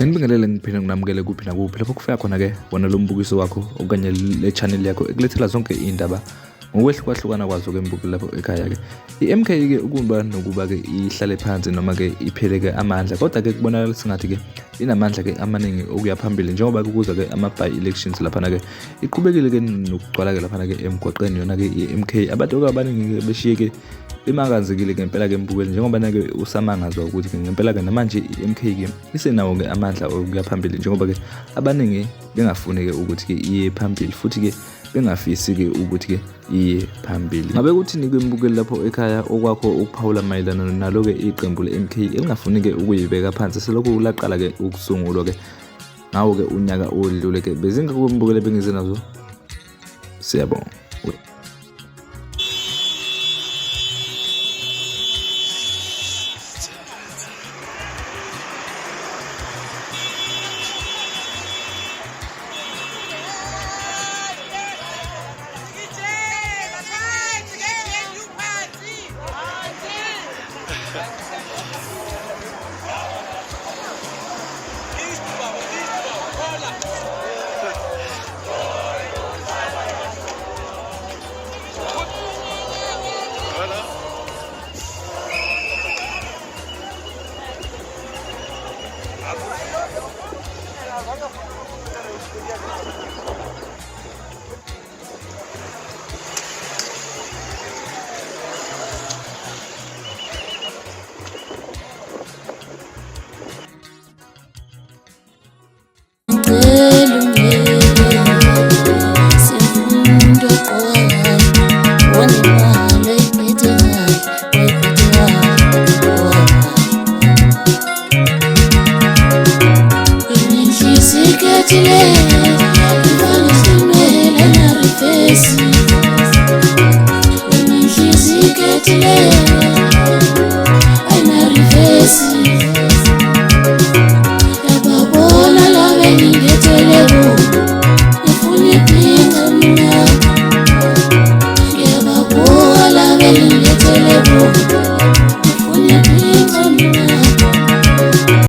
Ngibingelele ngiphinde nginamukele kuphi nakuphi lapho kufika khona ke wona lo mbukiso wakho okanye le channel yakho ekulethela zonke indaba ngokwehlukahlukana kwazo ke mbuki lapho ekhaya ke iMK ke ukuba nokuba ke ihlale phansi noma ke iphele ke amandla kodwa ke kubonakala singathi ke inamandla ke amaningi okuya phambili njengoba kuza ke ama-by elections lapha ke iqhubekile ke nokugcwala ke lapha ke emgwaqeni yona ke iMK abantu abaningi beshiye ke imanganzekile ke ngempela ke mbukeli njengoba ke usamangazwa ukuthi ke ngempela ke namanje iMK ke isenawo ke amandla okuya phambili njengoba ke abaningi bengafuni ke ukuthi ke iye phambili futhi ke bengafisi ke ukuthi ke iye phambili. Ngabe kuthini ke mbukeli lapho ekhaya okwakho ukuphawula mayelana nalo ke iqembu leMK elingafuni ke ukuyibeka phansi selokhu laqala ke ukusungulwa ke ngawo ke unyaka odlule ke bezinga kumbukeli bengize nazo. Siyabonga.